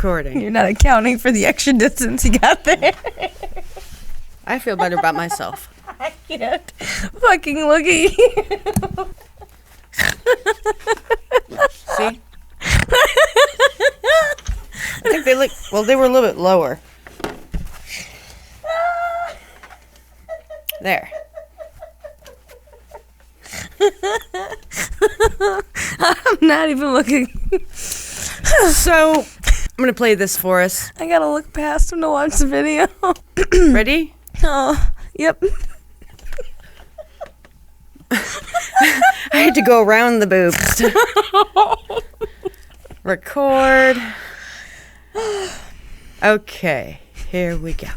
recording. You're not accounting for the extra distance you got there. I feel better about myself. I can't fucking look at you. See? I think they look, well, they were a little bit lower. There. I'm not even looking. So, I'm going to play this for us. I gotta look past him to watch the video. Ready? Oh, yep. I had to go around the boobs. Record. Okay, here we go.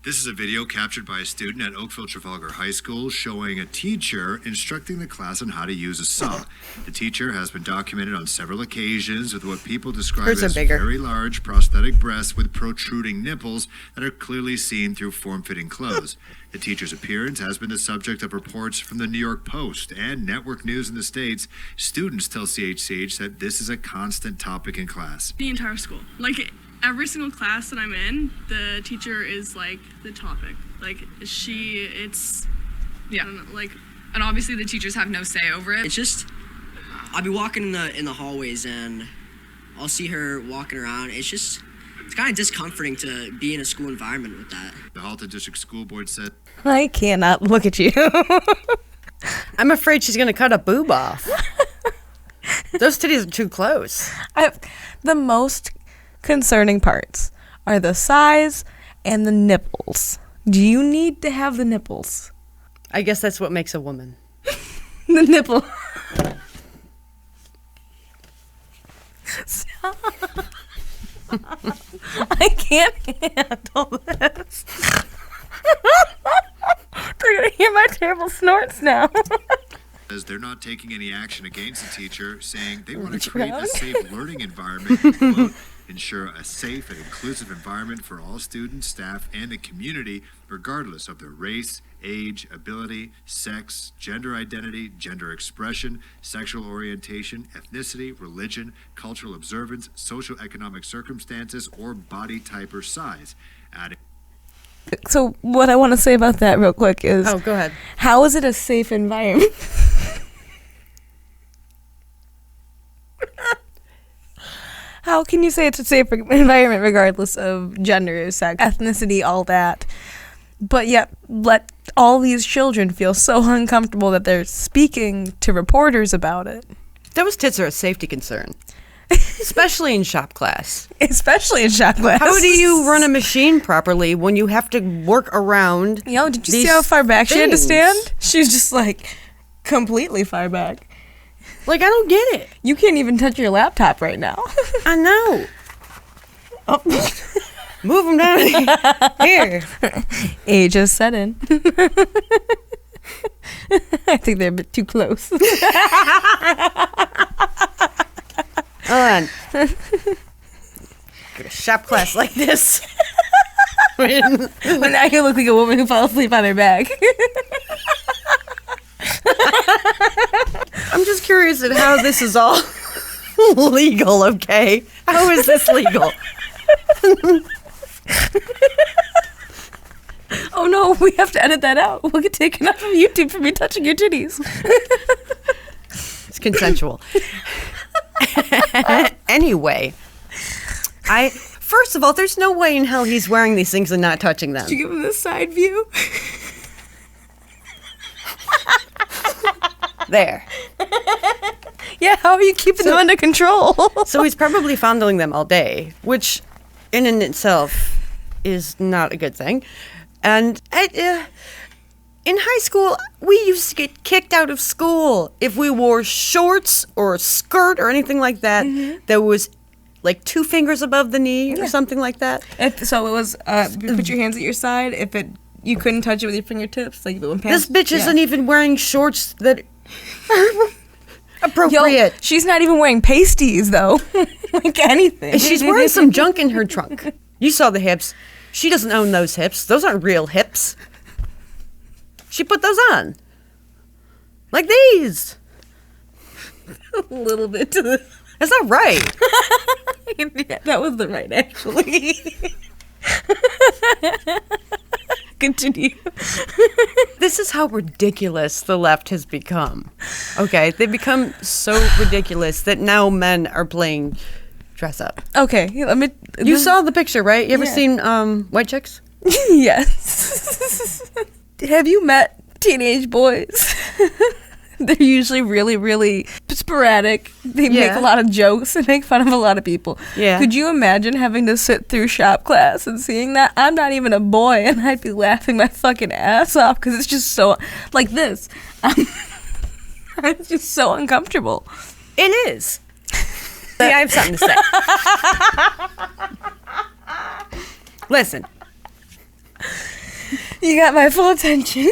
This is a video captured by a student at Oakville Trafalgar High School showing a teacher instructing the class on how to use a saw. The teacher has been documented on several occasions with what people describe as very large prosthetic breasts with protruding nipples that are clearly seen through form-fitting clothes. The teacher's appearance has been the subject of reports from the New York Post and network news in the States. Students tell CHCH that this is a constant topic in class. The entire school. Like, every single class that I'm in, the teacher is like the topic. Like I don't know, like, and obviously the teachers have no say over it. It's just, I'll be walking in the hallways and I'll see her walking around. It's kind of discomforting to be in a school environment with that. The Halton District School Board said, I cannot look at you. I'm afraid she's going to cut a boob off. Those titties are too close. The most concerning parts are the size and the nipples. Do you need to have the nipples? I guess that's what makes a woman. The nipple. Stop. I can't handle this. They're gonna hear my terrible snorts now. as they're not taking any action against the teacher, saying they want to create a safe learning environment and, quote, ensure a safe and inclusive environment for all students, staff, and the community, regardless of their race, age, ability, sex, gender identity, gender expression, sexual orientation, ethnicity, religion, cultural observance, social economic circumstances, or body type or size. So what I want to say about that real quick is... Oh, go ahead. How is it a safe environment? How can you say it's a safe environment regardless of gender, sex, ethnicity, all that, but yet let all these children feel so uncomfortable that they're speaking to reporters about it? Those tits are a safety concern. Especially in shop class. Especially in shop class. How do you run a machine properly when you have to work around? Yo, did you see how far back she had to stand? She was just like completely far back. Like, I don't get it. You can't even touch your laptop right now. I know. Oh. Move them down here. Age has set in. I think they're a bit too close. Hold on. Get a shop class like this. Well, now you look like a woman who fell asleep on her back. I'm just curious at how this is all legal, okay? How is this legal? Oh no, we have to edit that out. We'll get taken off of YouTube for me touching your titties. It's consensual. Anyway, first of all, there's no way in hell he's wearing these things and not touching them. Did you give him the side view? There. Yeah, how are you keeping them under control? So he's probably fondling them all day, which in and itself is not a good thing. And in high school, we used to get kicked out of school if we wore shorts or a skirt or anything like that that was like 2 fingers above the knee or something like that. So it was, put your hands at your side. You couldn't touch it with your fingertips, like if it went past. This bitch isn't even wearing shorts that are appropriate. Yo, she's not even wearing pasties, though. Like anything. And she's wearing some junk in her trunk. You saw the hips. She doesn't own those hips. Those aren't real hips. She put those on. Like these. A little bit to the... That's not right. Yeah, that was the right, actually. Continue. This is how ridiculous the left has become. Okay, they've become so ridiculous that now men are playing dress up. Okay, let me. You saw the picture, right? You ever Yeah. seen White Chicks? Yes. Have you met teenage boys? They're usually really, really sporadic. They make Yeah. a lot of jokes and make fun of a lot of people. Yeah. Could you imagine having to sit through shop class and seeing that? I'm not even a boy, and I'd be laughing my fucking ass off because it's just so like this. It's just so uncomfortable. It is. See, I have something to say. Listen. You got my full attention.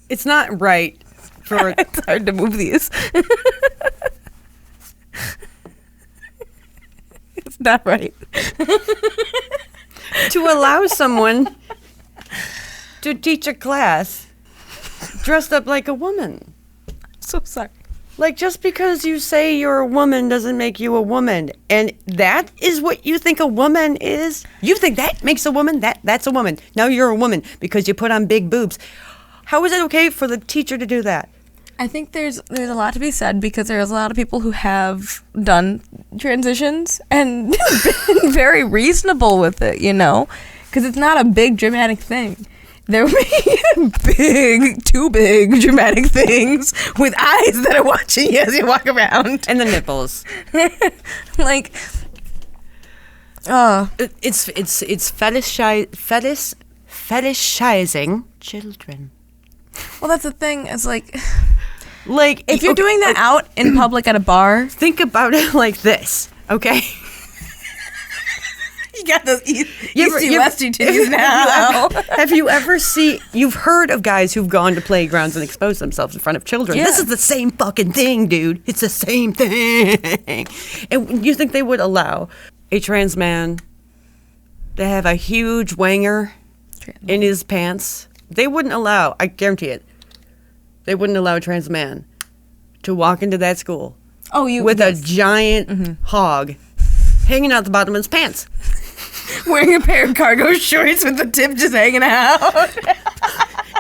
It's not right for It's hard to move these. It's not right. to allow someone to teach a class dressed up like a woman. So sorry. Like, just because you say you're a woman doesn't make you a woman. And that is what you think a woman is? You think that makes a woman? That's a woman. Now you're a woman because you put on big boobs. How is it okay for the teacher to do that? I think there's a lot to be said because there's a lot of people who have done transitions and been very reasonable with it, you know? Because it's not a big dramatic thing. There will be too big dramatic things with eyes that are watching you as you walk around. And the nipples. Like, It's fetishizing children. well, that's the thing. It's like, Like, if you're doing that out in public at a bar, think about it like this, okay? you got those You Westy titties now. Have you ever you've heard of guys who've gone to playgrounds and exposed themselves in front of children. Yeah. This is the same fucking thing, dude. It's the same thing. And you think they would allow a trans man to have a huge wanger in his pants? They wouldn't allow, I guarantee it, they wouldn't allow a trans man to walk into that school with a giant hog hanging out the bottom of his pants. Wearing a pair of cargo shorts with the tip just hanging out.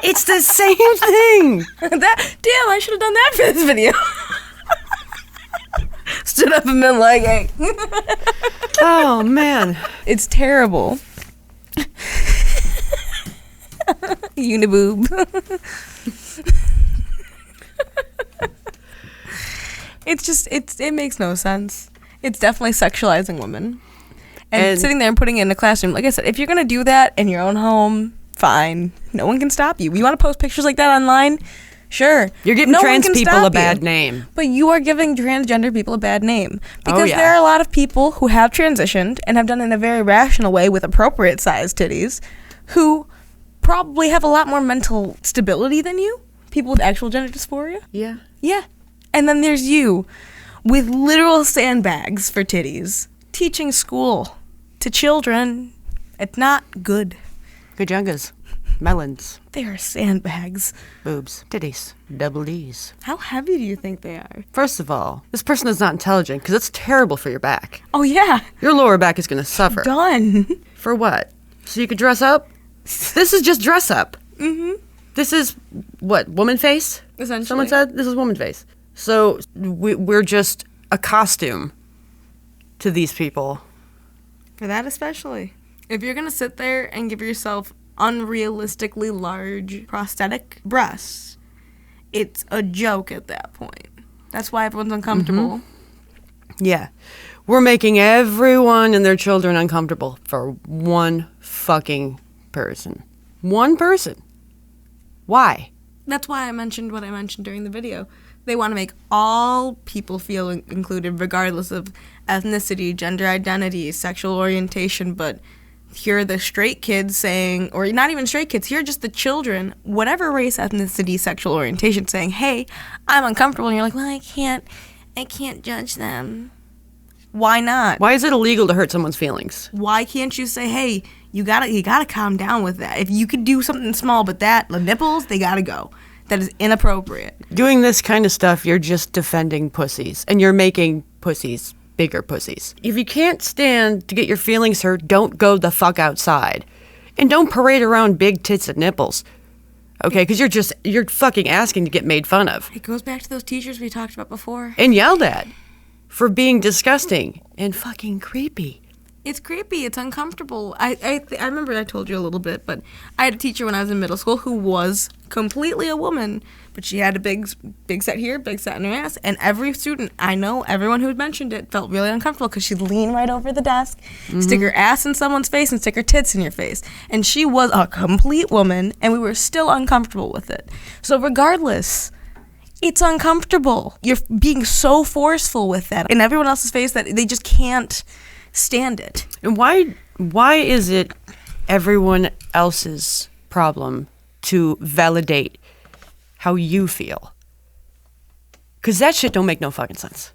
It's the same thing. Damn, I should have done that for this video. Stood up and been like, hey. Oh, man. It's terrible. Uniboob. It makes no sense. It's definitely sexualizing women. And sitting there and putting it in a classroom, like I said, if you're going to do that in your own home, fine. No one can stop you. You want to post pictures like that online? Sure. You're giving No one trans can people stop a bad you. name. But you are giving transgender people a bad name. Because yeah. there are a lot of people who have transitioned and have done it in a very rational way with appropriate sized titties who probably have a lot more mental stability than you. People with actual gender dysphoria. Yeah. Yeah. And then there's you with literal sandbags for titties teaching school to children. It's not good. Gajangas. Melons. They are sandbags. Boobs. Titties. Double D's. How heavy do you think they are? First of all, this person is not intelligent because it's terrible for your back. Oh, yeah. Your lower back is going to suffer. Done. For what? So you could dress up? This is just dress up. Mm-hmm. This is, what, woman face? Essentially. Someone said this is woman face. So we're just a costume to these people. For that especially. If you're going to sit there and give yourself unrealistically large prosthetic breasts, it's a joke at that point. That's why everyone's uncomfortable. Yeah. We're making everyone and their children uncomfortable for one fucking person. One person. Why? That's why I mentioned what I mentioned during the video. They want to make all people feel included regardless of ethnicity, gender identity, sexual orientation, but here are the straight kids saying, or not even straight kids, here are just the children, whatever race, ethnicity, sexual orientation, saying, hey, I'm uncomfortable. And you're like, well, I can't judge them. Why not? Why is it illegal to hurt someone's feelings? Why can't you say, hey, you gotta calm down with that. If you could do something small, but the nipples, they gotta go. That is inappropriate. Doing this kind of stuff, you're just defending pussies, and you're making pussies bigger pussies. If you can't stand to get your feelings hurt, don't go the fuck outside. And don't parade around big tits and nipples. Okay, because you're fucking asking to get made fun of. It goes back to those teachers we talked about before. And yelled at for being disgusting and fucking creepy. It's creepy. It's uncomfortable. I remember I told you a little bit, but I had a teacher when I was in middle school who was completely a woman, but she had a big set here, big set in her ass, and every student, I know, everyone who had mentioned it felt really uncomfortable because she'd lean right over the desk, stick her ass in someone's face, and stick her tits in your face. And she was a complete woman, and we were still uncomfortable with it. So regardless, it's uncomfortable. You're being so forceful with that in everyone else's face that they just can't stand it. And why is it everyone else's problem to validate how you feel? Because that shit don't make no fucking sense.